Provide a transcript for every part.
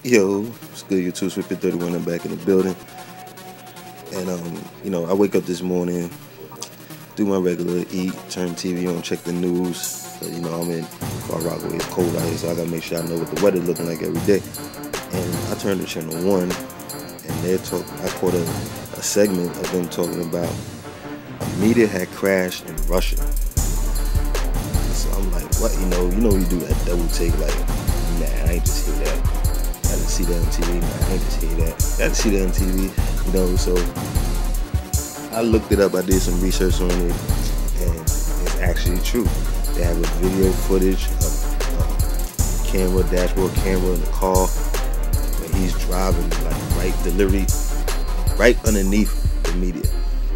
Yo, it's good. You too, Swift 31. I'm back in the building, and I wake up this morning, do my regular eat, turn TV on, check the news. I'm in Far Rockaway. It's cold out here, so I gotta make sure I know what the weather's looking like every day. And I turned to channel one, and I caught a segment of them talking about a meteor had crashed in Russia. So I'm like, what? You do that double take, like, nah, I ain't just hear that. I didn't see that on TV. Nah, I ain't just hear that. I didn't see that on TV. So I looked it up. I did some research on it, and it's actually true. They have a video footage of dashboard camera in the car when he's driving, like literally right underneath the meteor.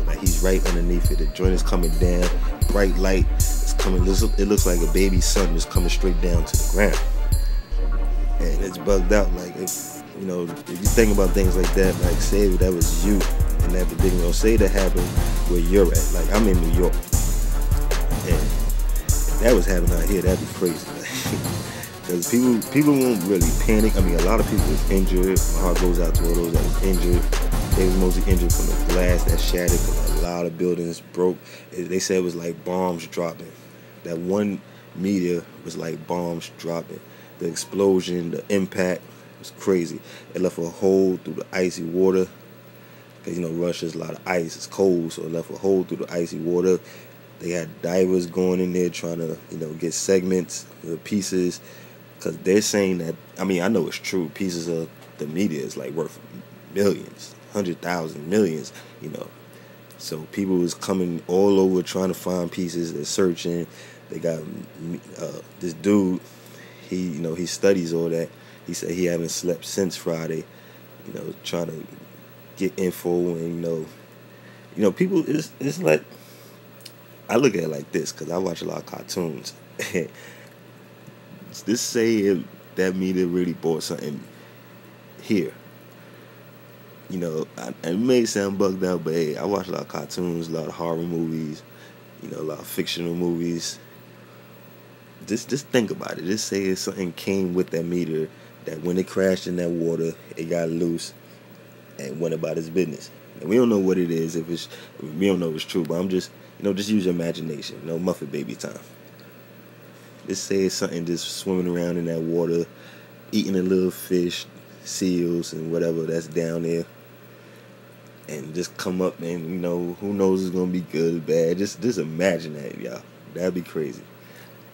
Like he's right underneath it. The joint is coming down, bright light. It's coming. It looks like a baby sun just coming straight down to the ground. And it's bugged out. Like if you think about things like that, like say that was you in that particular, say that happened where you're at. Like I'm in New York, and if that was happening out here, that'd be crazy. Because people won't really panic. I mean, a lot of people was injured. My heart goes out to all those that was injured. They was mostly injured from the glass that shattered because a lot of buildings broke. They said it was like bombs dropping. That one meteor was like bombs dropping. The explosion, the impact was crazy. It left a hole through the icy water. Because, Russia's a lot of ice. It's cold, so it left a hole through the icy water. They had divers going in there trying to, get segments, pieces. Because they're saying that, I mean, I know it's true. Pieces of the meteor is like worth millions, 100,000, millions, So people was coming all over trying to find pieces. They're searching. They got this dude. He studies all that. He said he haven't slept since Friday, trying to get info and people. It's like I look at it like this because I watch a lot of cartoons. This say if that meteor really bought something here. It may sound bugged out, but hey, I watch a lot of cartoons, a lot of horror movies, a lot of fictional movies. Just think about it. Just say if something came with that meteor, that when it crashed in that water, it got loose and went about its business. And we don't know what it is. We don't know if it's true, but I'm just use your imagination. Muffet baby time. Just say it's something just swimming around in that water, eating a little fish, seals, and whatever that's down there, and just come up and who knows it's gonna be good or bad. Just imagine that, y'all. That'd be crazy.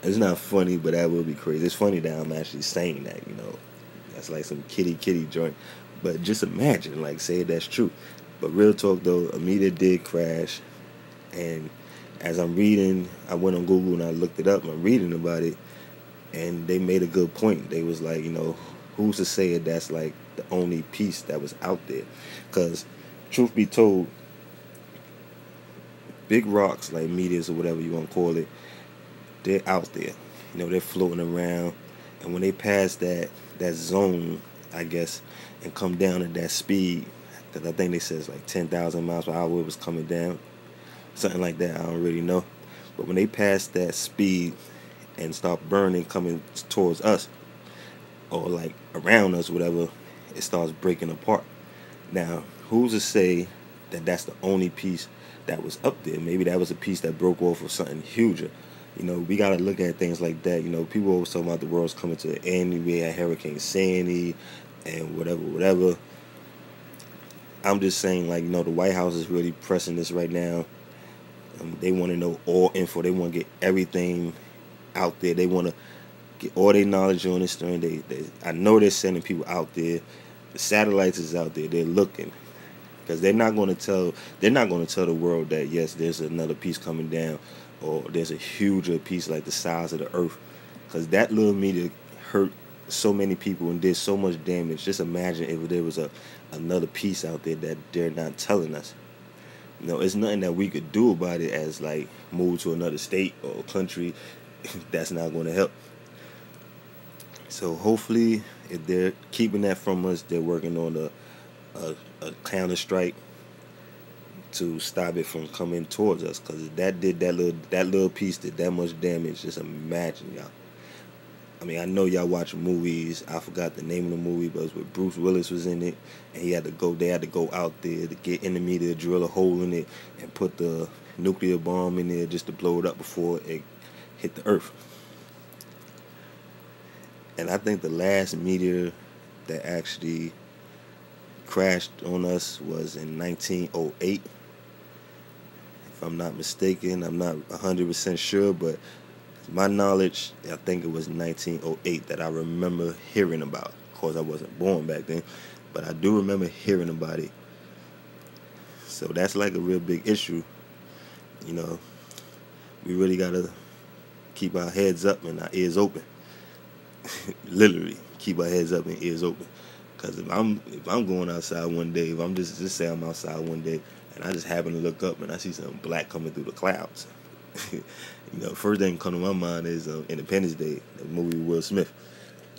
It's not funny, but that would be crazy. It's funny that I'm actually saying that, That's like some kitty joint. But just imagine, like, say that's true. But real talk, though, a meteor did crash. And as I'm reading, I went on Google and I looked it up. And I'm reading about it. And they made a good point. They was like, who's to say that that's, like, the only piece that was out there? Because, truth be told, big rocks, like meteors or whatever you want to call it, they're out there. They're floating around. And when they pass that zone, I guess, and come down at that speed, because I think they said it's like 10,000 miles per hour it was coming down. Something like that, I don't really know. But when they pass that speed and start burning, coming towards us, or like around us, whatever, it starts breaking apart. Now, who's to say that that's the only piece that was up there? Maybe that was a piece that broke off of something huger. We got to look at things like that. People always talk about the world's coming to an end. We had Hurricane Sandy and whatever. I'm just saying, like, the White House is really pressing this right now. They want to know all info. They want to get everything out there. They want to get all their knowledge on this thing. I know they're sending people out there. The satellites is out there. They're looking. Because they're not going to tell the world that, yes, there's another piece coming down, or there's a huger piece like the size of the earth. Because that little meteor hurt so many people and did so much damage. Just imagine if there was another piece out there that they're not telling us. It's nothing that we could do about it as, like, move to another state or country. That's not going to help. So hopefully, if they're keeping that from us, they're working on a counter strike to stop it from coming towards us. Because that little piece did that much damage. Just imagine, y'all. I mean, I know y'all watch movies. I forgot the name of the movie, but it was with Bruce Willis was in it, and he had to go. They had to go out there to get in the meteor, drill a hole in it, and put the nuclear bomb in there just to blow it up before it hit the Earth. And I think the last meteor that actually crashed on us was in 1908. If I'm not mistaken, I'm not 100% sure, but my knowledge, I think it was 1908 that I remember hearing about. Of course, I wasn't born back then, but I do remember hearing about it. So that's like a real big issue. You know, we really gotta keep our heads up and our ears open. Literally, keep our heads up and ears open. Cause if I'm going outside one day, if I'm just say I'm outside one day and I just happen to look up and I see something black coming through the clouds. You know, first thing come to my mind is Independence Day, the movie with Will Smith.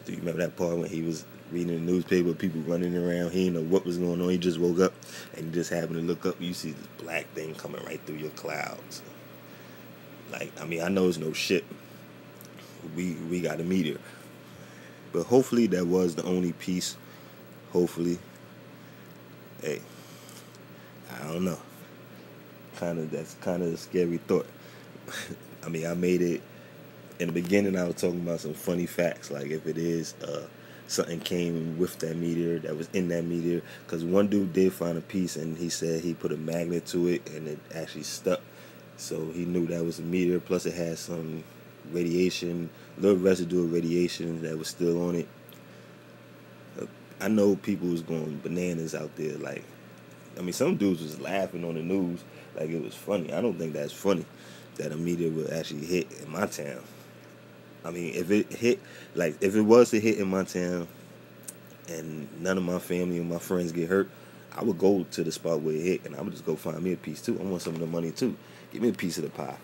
Do you remember that part when he was reading the newspaper, people running around, he didn't know what was going on, he just woke up and he just happened to look up and you see this black thing coming right through your clouds. Like, I mean, I know it's no shit. We got a meteor. But hopefully that was the only piece. Hopefully. Hey, I don't know. That's kind of a scary thought. I mean, I made it in the beginning. I was talking about some funny facts, like if it is something came with that meteor, that was in that meteor, because one dude did find a piece and he said he put a magnet to it and it actually stuck, so he knew that was a meteor. Plus it had some radiation, little residual radiation that was still on it. I know people was going bananas out there. Like, I mean, some dudes was laughing on the news like it was funny. I don't think that's funny that a meteor would actually hit in my town. I mean, if it hit, like, if it was to hit in my town and none of my family or my friends get hurt, I would go to the spot where it hit and I would just go find me a piece too. I want some of the money too. Give me a piece of the pie.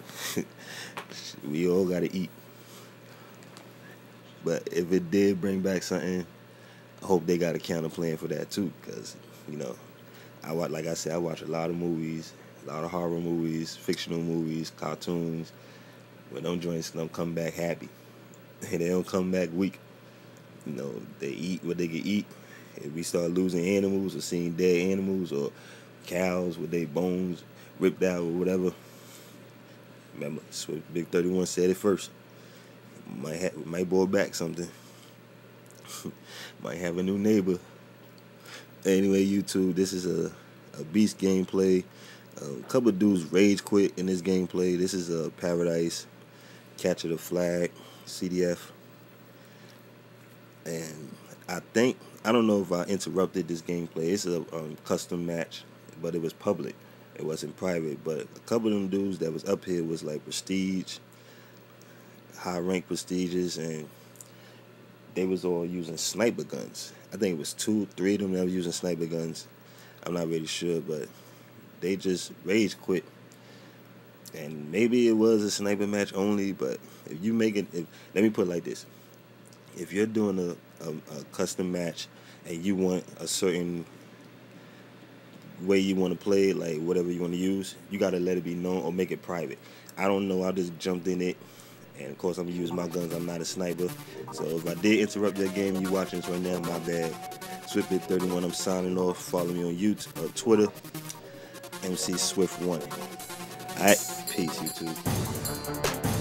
We all got to eat. But if it did bring back something, I hope they got a counter plan for that too, because, you know, like I said, I watch a lot of movies, a lot of horror movies, fictional movies, cartoons, but them joints don't come back happy. They don't come back weak. You know, they eat what they can eat. If we start losing animals or seeing dead animals or cows with their bones ripped out or whatever, remember, Big 31 said it first. Might boil back something. Might have a new neighbor. Anyway, YouTube, this is a beast gameplay. A couple of dudes rage quit in this gameplay. This is a Paradise, Capture the Flag, CDF. And I don't know if I interrupted this gameplay. It's a custom match, but it was public. It wasn't private. But a couple of them dudes that was up here was like prestige, high rank prestiges, and they was all using sniper guns. I think it was 2-3 of them that was using sniper guns. I'm not really sure, but they just rage quit. And maybe it was a sniper match only, but if you make it, let me put it like this. If you're doing a custom match and you want a certain way you want to play it, like whatever you want to use, you got to let it be known or make it private. I don't know. I just jumped in it. And of course, I'm going to use my guns. I'm not a sniper. So if I did interrupt your game, you watching this right now, my bad. Swiftbit31, I'm signing off. Follow me on YouTube, Twitter, MC Swift1. Alright, peace, YouTube.